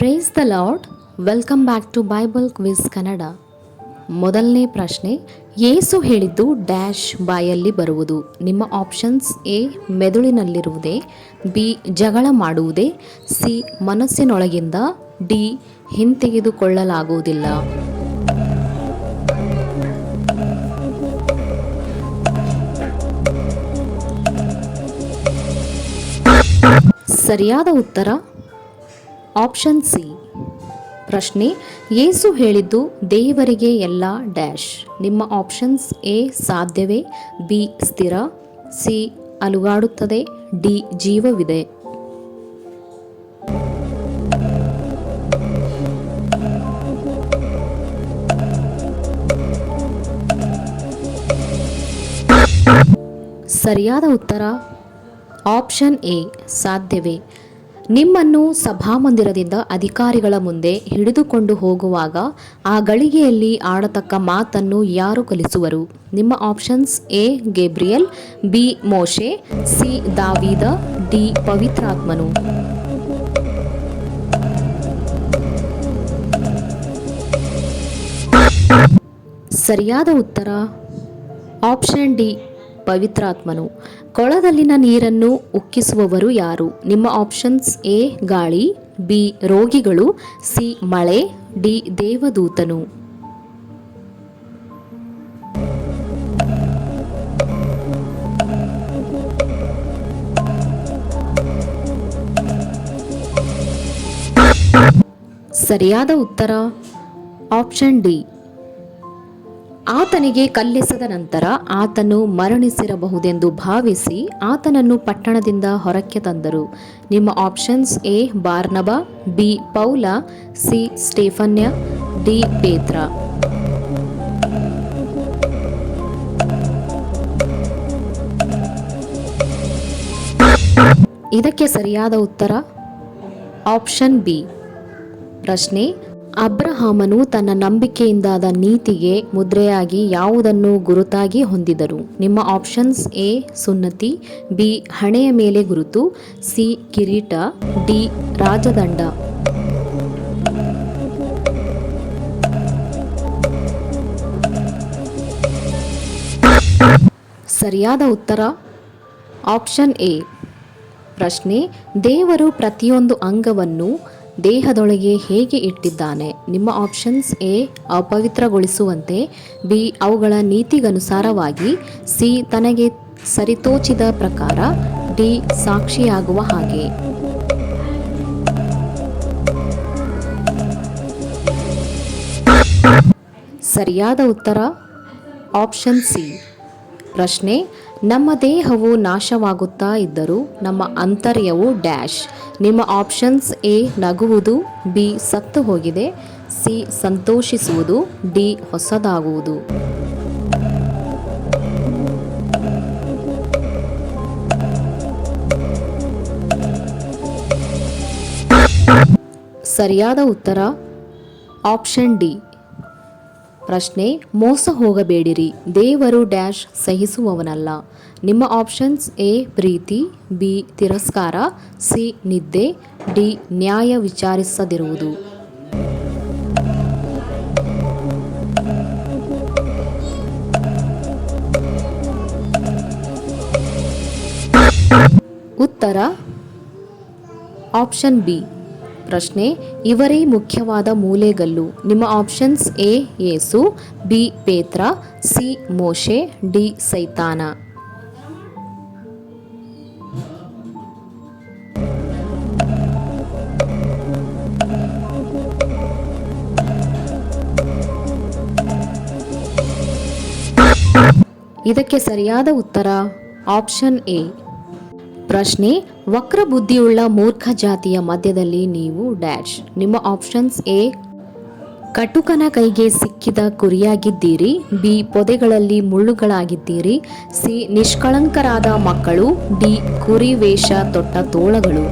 Price the lord. Welcome back to Bible quiz Kannada. ಮೊದಲನೇ ಪ್ರಶ್ನೆ, ಯೇಸು ಹೇಳಿದ್ದು ಡ್ಯಾಶ್ ಬಾಯಲ್ಲಿ ಬರುವುದು. ನಿಮ್ಮ ಆಪ್ಷನ್ಸ್: ಎ ಮೆದುಳಿನಲ್ಲಿರುವುದೇ, ಬಿ ಜಗಳ ಮಾಡುವುದೇ, ಸಿ ಮನಸ್ಸಿನೊಳಗಿಂದ, ಡಿ ಹಿಂತೆಗೆದುಕೊಳ್ಳಲಾಗುವುದಿಲ್ಲ. ಸರಿಯಾದ ಉತ್ತರ ಆಪ್ಷನ್ ಸಿ. ಪ್ರಶ್ನೆ, ಯೇಸು ಹೇಳಿದ್ದು ದೇವರಿಗೆ ಎಲ್ಲ ಡ್ಯಾಶ್. ನಿಮ್ಮ ಆಪ್ಷನ್ಸ್: ಎ ಸಾಧ್ಯವೇ, ಬಿ ಸ್ಥಿರ, ಸಿ ಅಲುಗಾಡುತ್ತದೆ, ಡಿ ಜೀವವಿದೆ. ಸರಿಯಾದ ಉತ್ತರ ಆಪ್ಷನ್ ಎ ಸಾಧ್ಯವೇ. ನಿಮ್ಮನ್ನು ಸಭಾಮಂದಿರದಿಂದ ಅಧಿಕಾರಿಗಳ ಮುಂದೆ ಹಿಡಿದುಕೊಂಡು ಹೋಗುವಾಗ ಆ ಗಳಿಗೆಯಲ್ಲಿ ಆಡತಕ್ಕ ಮಾತನ್ನು ಯಾರು ಕಲಿಸುವರು? ನಿಮ್ಮ ಆಪ್ಷನ್ಸ್: ಎ ಗೇಬ್ರಿಯಲ್, ಬಿ ಮೋಶೆ, ಸಿ ದಾವೀದ, ಡಿ ಪವಿತ್ರಾತ್ಮನು. ಸರಿಯಾದ ಉತ್ತರ ಆಪ್ಷನ್ ಡಿ ಪವಿತ್ರಾತ್ಮನು. ಕೊಳದಲ್ಲಿನ ನೀರನ್ನು ಉಕ್ಕಿಸುವವರು ಯಾರು? ನಿಮ್ಮ ಆಪ್ಷನ್ಸ್: ಎ ಗಾಳಿ, ಬಿ ರೋಗಿಗಳು, ಸಿ ಮಳೆ, ಡಿ ದೇವದೂತನು. ಸರಿಯಾದ ಉತ್ತರ ಆಪ್ಷನ್ ಡಿ. ಆತನಿಗೆ ಕಲ್ಲೆಸೆದ ನಂತರ ಆತನು ಮರಣಿಸಿರಬಹುದೆಂದು ಭಾವಿಸಿ ಆತನನ್ನು ಪಟ್ಟಣದಿಂದ ಹೊರಕ್ಕೆ ತಂದರು. ನಿಮ್ಮ ಆಪ್ಷನ್ಸ್: ಎ ಬಾರ್ನಬ, ಬಿ ಪೌಲ, ಸಿ ಸ್ಟೇಫನ್ಯ, ಡಿ ಪೇತ್ರ. ಇದಕ್ಕೆ ಸರಿಯಾದ ಉತ್ತರ ಆಪ್ಷನ್ ಬಿ. ಪ್ರಶ್ನೆ, ಅಬ್ರಹಾಮನು ತನ್ನ ನಂಬಿಕೆಯಿಂದಾದ ನೀತಿಗೆ ಮುದ್ರೆಯಾಗಿ ಯಾವುದನ್ನು ಗುರುತಾಗಿ ಹೊಂದಿದರು? ನಿಮ್ಮ ಆಪ್ಷನ್ಸ್: ಎ ಸುನ್ನತಿ, ಬಿ ಹಣೆಯ ಮೇಲೆ ಗುರುತು, ಸಿ ಕಿರೀಟ, ಡಿ ರಾಜದಂಡ. ಸರಿಯಾದ ಉತ್ತರ ಆಪ್ಷನ್ ಎ. ಪ್ರಶ್ನೆ, ದೇವರು ಪ್ರತಿಯೊಂದು ಅಂಗವನ್ನು ದೇಹದೊಳಗೆ ಹೇಗೆ ಇಟ್ಟಿದ್ದಾನೆ? ನಿಮ್ಮ ಆಪ್ಷನ್ಸ್: ಎ ಅಪವಿತ್ರಗೊಳಿಸುವಂತೆ, ಬಿ ಅವುಗಳ ನೀತಿಗನುಸಾರವಾಗಿ, ಸಿ ತನಗೆ ಸರಿತೋಚಿದ ಪ್ರಕಾರ, ಡಿ ಸಾಕ್ಷಿಯಾಗುವ ಹಾಗೆ. ಸರಿಯಾದ ಉತ್ತರ ಆಪ್ಷನ್ ಸಿ. ಪ್ರಶ್ನೆ, ನಮ್ಮ ದೇಹವು ನಾಶವಾಗುತ್ತಾ ಇದ್ದರೂ ನಮ್ಮ ಅಂತರ್ಯವು ಡ್ಯಾಶ್. ನಿಮ್ಮ ಆಪ್ಷನ್ಸ್: ಎ ನಗುವುದು, ಬಿ ಸತ್ತು ಹೋಗಿದೆ, ಸಿ ಸಂತೋಷಿಸುವುದು, ಡಿ ಹೊಸದಾಗುವುದು. ಸರಿಯಾದ ಉತ್ತರ ಆಪ್ಷನ್ ಡಿ. ಪ್ರಶ್ನೆ, ಮೋಸ ಹೋಗಬೇಡಿರಿ, ದೇವರು ಡ್ಯಾಶ್ ಸಹಿಸುವವನಲ್ಲ. ನಿಮ್ಮ ಆಪ್ಷನ್ಸ್: ಎ ಪ್ರೀತಿ, ಬಿ ತಿರಸ್ಕಾರ, ಸಿ ನಿದ್ದೆ, ಡಿ ನ್ಯಾಯ ವಿಚಾರಿಸದಿರುವುದು. ಉತ್ತರ ಆಪ್ಷನ್ ಬಿ. ಪ್ರಶ್ನೆ, ಇವರೇ ಮುಖ್ಯವಾದ ಮೂಲೆಗಲ್ಲು. ನಿಮ್ಮ ಆಪ್ಷನ್ಸ್: ಎ ಯೇಸು, ಬಿ ಪೇತ್ರ, ಸಿ ಮೋಶೆ, ಡಿ ಸೈತಾನ. ಇದಕ್ಕೆ ಸರಿಯಾದ ಉತ್ತರ ಆಪ್ಷನ್ ಎ. ಪ್ರಶ್ನೆ, ವಕ್ರ ಬುದ್ಧಿಯುಳ್ಳ ಮೂರ್ಖ ಜಾತಿಯ ಮಧ್ಯದಲ್ಲಿ ನೀವು ಡ್ಯಾಶ್. ನಿಮ್ಮ ಆಪ್ಷನ್ಸ್: ಎ ಕಟುಕನ ಕೈಗೆ ಸಿಕ್ಕಿದ ಕುರಿಯಾಗಿದ್ದೀರಿ, ಬಿ ಪೊದೆಗಳಲ್ಲಿ ಮುಳ್ಳುಗಳಾಗಿದ್ದೀರಿ, ಸಿ ನಿಷ್ಕಳಂಕರಾದ ಮಕ್ಕಳು, ಡಿ ಕುರಿ ವೇಷ ತೊಟ್ಟ ತೋಳಗಳು.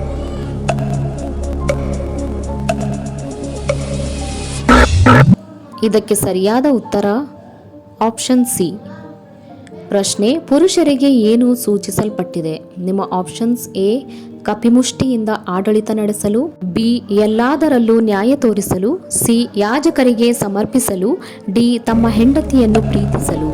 ಇದಕ್ಕೆ ಸರಿಯಾದ ಉತ್ತರ ಆಪ್ಷನ್ ಸಿ. ಪ್ರಶ್ನೆ, ಪುರುಷರಿಗೆ ಏನು ಸೂಚಿಸಲ್ಪಟ್ಟಿದೆ? ನಿಮ್ಮ ಆಪ್ಷನ್ಸ್: ಎ ಕಪಿಮುಷ್ಟಿಯಿಂದ ಆಡಳಿತ ನಡೆಸಲು, ಬಿ ಎಲ್ಲಾದರಲ್ಲೂ ನ್ಯಾಯ ತೋರಿಸಲು, ಸಿ ಯಾಜಕರಿಗೆ ಸಮರ್ಪಿಸಲು, ಡಿ ತಮ್ಮ ಹೆಂಡತಿಯನ್ನು ಪ್ರೀತಿಸಲು.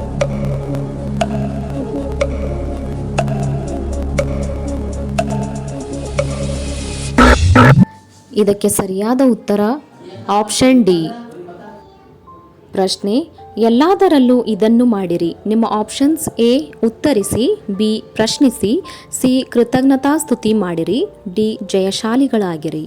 ಇದಕ್ಕೆ ಸರಿಯಾದ ಉತ್ತರ ಆಪ್ಷನ್ ಡಿ. ಪ್ರಶ್ನೆ ಎಲ್ಲಾದರಲ್ಲೂ ಇದನ್ನು ಮಾಡಿರಿ. ನಿಮ್ಮ ಆಪ್ಷನ್ಸ್ ಎ ಉತ್ತರಿಸಿ, ಬಿ ಪ್ರಶ್ನಿಸಿ, ಸಿ ಕೃತಜ್ಞತಾ ಸ್ತುತಿ ಮಾಡಿರಿ, ಡಿ ಜಯಶಾಲಿಗಳಾಗಿರಿ.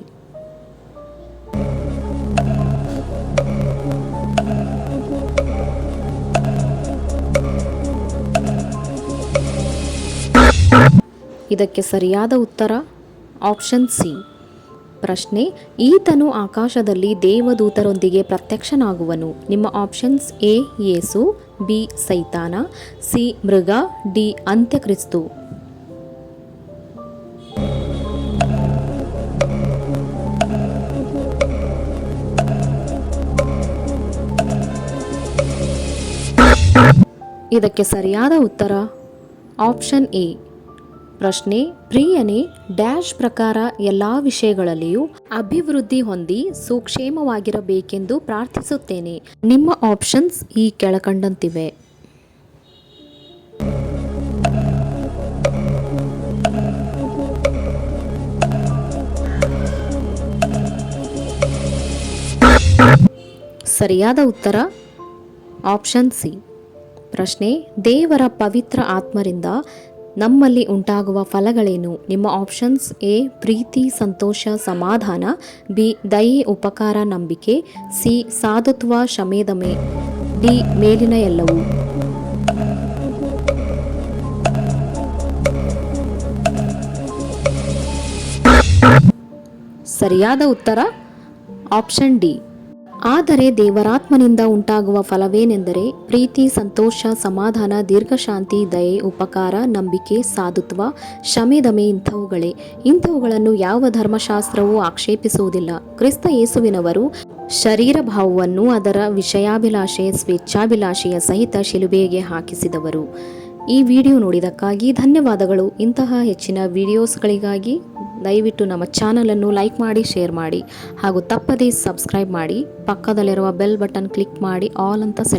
ಇದಕ್ಕೆ ಸರಿಯಾದ ಉತ್ತರ ಆಪ್ಷನ್ ಸಿ. ಪ್ರಶ್ನೆ ಈತನು ಆಕಾಶದಲ್ಲಿ ದೇವದೂತರೊಂದಿಗೆ ಪ್ರತ್ಯಕ್ಷನಾಗುವನು. ನಿಮ್ಮ ಆಪ್ಷನ್ಸ್ ಎ ಯೇಸು, ಬಿ ಸೈತಾನ, ಸಿ ಮೃಗ, ಡಿ ಅಂತ್ಯಕ್ರಿಸ್ತು. ಇದಕ್ಕೆ ಸರಿಯಾದ ಉತ್ತರ ಆಪ್ಷನ್ ಎ. ಪ್ರಶ್ನೆ ಪ್ರಿಯನೇ ಡ್ಯಾಶ್ ಪ್ರಕಾರ ಎಲ್ಲ ವಿಷಯಗಳಲ್ಲಿಯೂ ಅಭಿವೃದ್ಧಿ ಹೊಂದಿ ಸುಕ್ಷೇಮವಾಗಿರಬೇಕೆಂದು ಪ್ರಾರ್ಥಿಸುತ್ತೇನೆ. ನಿಮ್ಮ ಆಪ್ಷನ್ಸ್ ಈ ಕೆಳಕಂಡಂತಿವೆ. ಸರಿಯಾದ ಉತ್ತರ ಆಪ್ಷನ್ ಸಿ. ಪ್ರಶ್ನೆ ದೇವರ ಪವಿತ್ರ ಆತ್ಮರಿಂದ ನಮ್ಮಲ್ಲಿ ಉಂಟಾಗುವ ಫಲಗಳೇನು? ನಿಮ್ಮ ಆಪ್ಷನ್ಸ್ ಎ ಪ್ರೀತಿ, ಸಂತೋಷ, ಸಮಾಧಾನ, ಬಿ ದಯೆ, ಉಪಕಾರ, ನಂಬಿಕೆ, ಸಿ ಸಾಧುತ್ವ, ಶಮೆದಮೆ, ಡಿ ಮೇಲಿನ ಎಲ್ಲವೂ. ಸರಿಯಾದ ಉತ್ತರ ಆಪ್ಷನ್ ಡಿ. ಆದರೆ ದೇವರಾತ್ಮನಿಂದ ಉಂಟಾಗುವ ಫಲವೇನೆಂದರೆ ಪ್ರೀತಿ, ಸಂತೋಷ, ಸಮಾಧಾನ, ದೀರ್ಘಶಾಂತಿ, ದಯೆ, ಉಪಕಾರ, ನಂಬಿಕೆ, ಸಾಧುತ್ವ, ಶಮೆದಮೆ ಇಂಥವುಗಳೇ. ಇಂಥವುಗಳನ್ನು ಯಾವ ಧರ್ಮಶಾಸ್ತ್ರವೂ ಆಕ್ಷೇಪಿಸುವುದಿಲ್ಲ. ಕ್ರಿಸ್ತ ಯೇಸುವಿನವರು ಶರೀರ ಭಾವವನ್ನು ಅದರ ವಿಷಯಾಭಿಲಾಷೆ, ಸ್ವೇಚ್ಛಾಭಿಲಾಷೆಯ ಸಹಿತ ಶಿಲುಬೆಗೆ ಹಾಕಿಸಿದವರು. ಈ ವಿಡಿಯೋ ನೋಡಿದ್ದಕ್ಕಾಗಿ ಧನ್ಯವಾದಗಳು. ಇಂತಹ ಹೆಚ್ಚಿನ ವಿಡಿಯೋಸ್ಗಳಿಗಾಗಿ ದಯವಿಟ್ಟು ನಮ್ಮ ಚಾನಲನ್ನು ಲೈಕ್ ಮಾಡಿ, ಶೇರ್ ಮಾಡಿ ಹಾಗೂ ತಪ್ಪದೇ ಸಬ್ಸ್ಕ್ರೈಬ್ ಮಾಡಿ. ಪಕ್ಕದಲ್ಲಿರುವ ಬೆಲ್ ಬಟನ್ ಕ್ಲಿಕ್ ಮಾಡಿ ಆಲ್ ಅಂತ ಸೆಲೆಕ್ಟ್